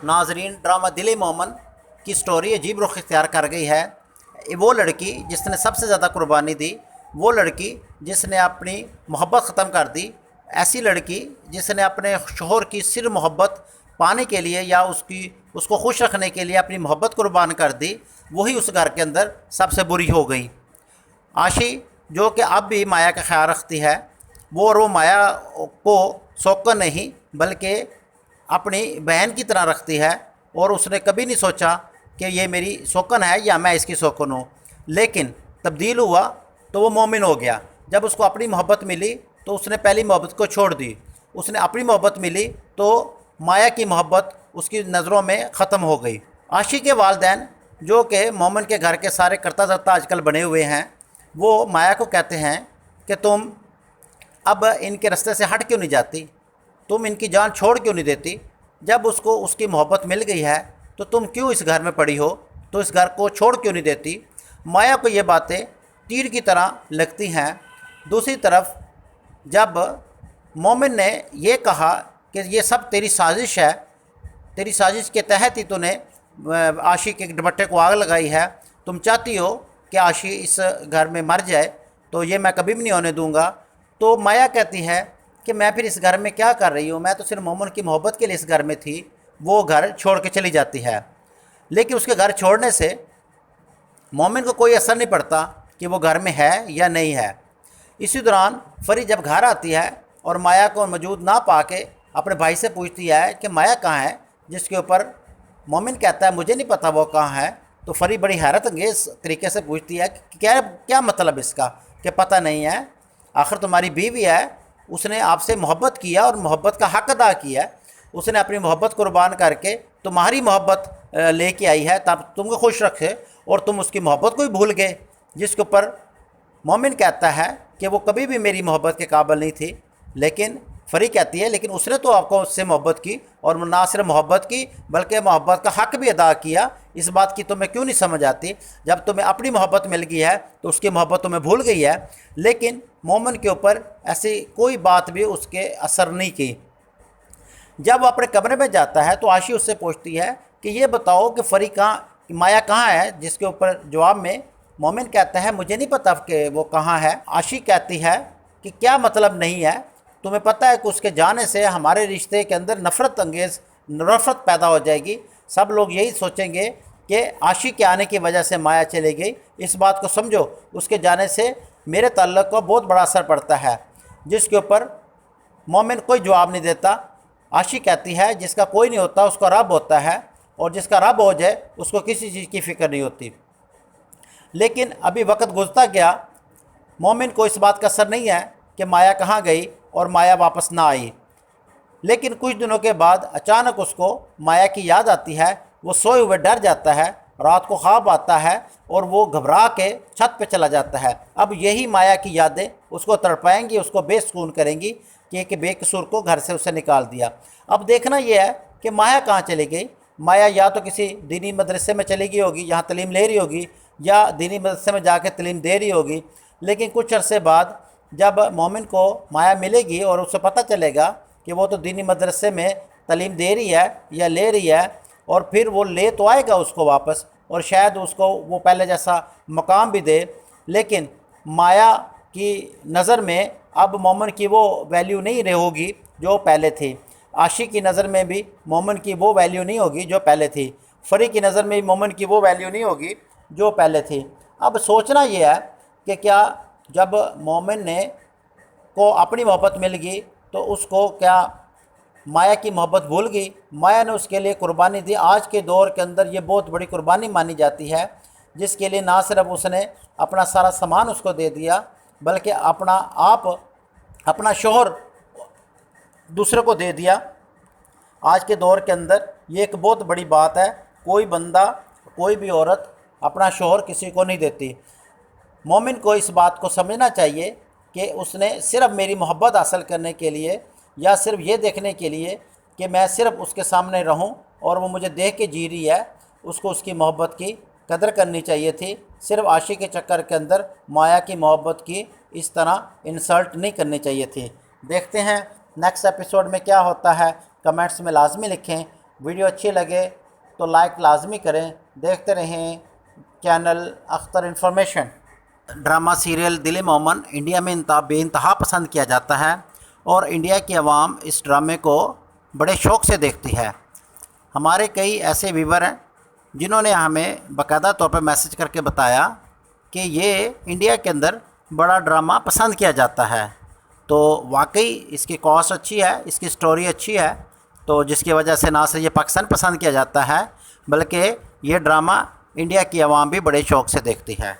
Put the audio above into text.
नाजरीन, ड्रामा दिल मोमन की स्टोरी अजीब रुख इख्तियार कर गई है। वो लड़की जिसने सबसे ज़्यादा कुर्बानी दी, वो लड़की जिसने अपनी मोहब्बत ख़त्म कर दी, ऐसी लड़की जिसने अपने शोहर की सिर्फ मोहब्बत पाने के लिए या उसको खुश रखने के लिए अपनी मोहब्बत कुर्बान कर दी, वही उस घर के अंदर सबसे बुरी हो गई। आशी जो कि अब भी माया का ख्याल रखती है, वो माया को सोकन नहीं बल्कि अपनी बहन की तरह रखती है, और उसने कभी नहीं सोचा कि ये मेरी सोकन है या मैं इसकी सोकन हूँ। लेकिन तब्दील हुआ तो वो मोमिन हो गया। जब उसको अपनी मोहब्बत मिली तो उसने पहली मोहब्बत को छोड़ दी। उसने अपनी मोहब्बत मिली तो माया की मोहब्बत उसकी नज़रों में ख़त्म हो गई। आशी के वालिदैन जो कि मोमिन के घर के सारे करता धरता आजकल बने हुए हैं, वो माया को कहते हैं कि तुम अब इनके रास्ते से हट क्यों नहीं जाती, तुम इनकी जान छोड़ क्यों नहीं देती। जब उसको उसकी मोहब्बत मिल गई है तो तुम क्यों इस घर में पड़ी हो, तो इस घर को छोड़ क्यों नहीं देती। माया को ये बातें तीर की तरह लगती हैं। दूसरी तरफ जब मोमिन ने ये कहा कि ये सब तेरी साजिश है, तेरी साजिश के तहत ही तूने आशी के दुपट्टे को आग लगाई है, तुम चाहती हो कि आशी इस घर में मर जाए, तो ये मैं कभी भी नहीं होने दूंगा। तो माया कहती है कि मैं फिर इस घर में क्या कर रही हूँ, मैं तो सिर्फ मोमिन की मोहब्बत के लिए इस घर में थी। वो घर छोड़ के चली जाती है। लेकिन उसके घर छोड़ने से मोमिन को कोई असर नहीं पड़ता कि वो घर में है या नहीं है। इसी दौरान फरी जब घर आती है और माया को मौजूद ना पा के अपने भाई से पूछती है कि माया कहाँ है, जिसके ऊपर मोमिन कहता है मुझे नहीं पता वो कहाँ है। तो फरी बड़ी हैरत अंगेज़ तरीके से पूछती है कि क्या क्या मतलब इसका कि पता नहीं है, आखिर तुम्हारी बीवी है, उसने आपसे मोहब्बत किया और मोहब्बत का हक़ अदा किया, उसने अपनी मोहब्बत कुर्बान करके तुम्हारी मोहब्बत लेके आई है तब तुमको खुश रखे, और तुम उसकी मोहब्बत को ही भूल गए। जिसके ऊपर मोमिन कहता है कि वो कभी भी मेरी मोहब्बत के काबिल नहीं थी। लेकिन फरी कहती है लेकिन उसने तो आपको उससे मोहब्बत की, और ना सिर्फ मोहब्बत की बल्कि मोहब्बत का हक़ भी अदा किया। इस बात की तुम्हें क्यों नहीं समझ आती, जब तुम्हें अपनी मोहब्बत मिल गई है तो उसकी मोहब्बत तुम्हें भूल गई है। लेकिन मोमिन के ऊपर ऐसी कोई बात भी उसके असर नहीं की। जब वो अपने कमरे में जाता है तो आशी उससे पूछती है कि ये बताओ कि फरी कहाँ, माया कहाँ है, जिसके ऊपर जवाब में मोमिन कहता है मुझे नहीं पता कि वो कहाँ है। आशी कहती है कि क्या मतलब नहीं है, तुम्हें पता है कि उसके जाने से हमारे रिश्ते के अंदर नफ़रत पैदा हो जाएगी। सब लोग यही सोचेंगे कि आशी के आने की वजह से माया चली गई। इस बात को समझो, उसके जाने से मेरे ताल्लुक़ को बहुत बड़ा असर पड़ता है। जिसके ऊपर मोमिन कोई जवाब नहीं देता। आशी कहती है जिसका कोई नहीं होता उसका रब होता है, और जिसका रब हो जाए उसको किसी चीज़ की फ़िक्र नहीं होती। लेकिन अभी वक्त गुजरता गया, मोमिन को इस बात का असर नहीं है कि माया कहाँ गई और माया वापस ना आई। लेकिन कुछ दिनों के बाद अचानक उसको माया की याद आती है। वो सोए हुए डर जाता है, रात को ख्वाब आता है और वो घबरा के छत पे चला जाता है। अब यही माया की यादें उसको तड़पाएंगी, उसको बेसुकून करेंगी कि बेकसूर को घर से उसे निकाल दिया। अब देखना यह है कि माया कहाँ चली गई। माया या तो किसी दीनी मदरसे में चली गई होगी, यहाँ तालीम ले रही होगी, या दीनी मदरसे में जाके तालीम दे रही होगी। लेकिन कुछ अरसे बाद जब मोमिन को माया मिलेगी और उसे पता चलेगा कि वो तो दीनी मदरसे में तालीम दे रही है या ले रही है, और फिर वो ले तो आएगा उसको वापस, और शायद उसको वो पहले जैसा मकाम भी दे। लेकिन माया की नज़र में अब मोमिन की वो वैल्यू नहीं रहोगी जो पहले थी। आशी की नज़र में भी मोमिन की वो वैल्यू नहीं होगी जो पहले थी। फरी की नज़र में भी मोमिन की वो वैल्यू नहीं होगी जो पहले थी। अब सोचना ये है कि क्या जब मोमिन ने को अपनी मोहब्बत मिल गई तो उसको क्या माया की मोहब्बत भूल गई। माया ने उसके लिए कुर्बानी दी। आज के दौर के अंदर ये बहुत बड़ी कुर्बानी मानी जाती है, जिसके लिए ना सिर्फ उसने अपना सारा सामान उसको दे दिया बल्कि अपना शोहर दूसरे को दे दिया। आज के दौर के अंदर ये एक बहुत बड़ी बात है। कोई बंदा, कोई भी औरत अपना शोहर किसी को नहीं देती। मोमिन को इस बात को समझना चाहिए कि उसने सिर्फ मेरी मोहब्बत हासिल करने के लिए या सिर्फ ये देखने के लिए कि मैं सिर्फ उसके सामने रहूं और वो मुझे देख के जी रही है, उसको उसकी मोहब्बत की कदर करनी चाहिए थी। सिर्फ आशिक के चक्कर के अंदर माया की मोहब्बत की इस तरह इंसल्ट नहीं करनी चाहिए थी। देखते हैं नेक्स्ट एपिसोड में क्या होता है। कमेंट्स में लाजमी लिखें। ویڈیو اچھی لگے تو لائک لازمی کریں. دیکھتے رہیں channel Akhtar information. Drama serial دل مومن انڈیا میں بے انتہا پسند کیا جاتا ہے اور انڈیا کی عوام اس ڈرامے کو بڑے شوق سے دیکھتی ہے. ہمارے کئی ایسے ویور ہیں جنہوں نے ہمیں باقاعدہ طور پر میسج کر کے بتایا کہ یہ انڈیا کے اندر بڑا ڈرامہ پسند کیا جاتا ہے. تو واقعی اس کی کاسٹ اچھی ہے، اس کی سٹوری اچھی ہے، تو جس کی وجہ سے نہ صرف یہ پاکستان پسند کیا جاتا ہے بلکہ یہ ڈرامہ انڈیا کی عوام بھی بڑے شوق سے دیکھتی ہے.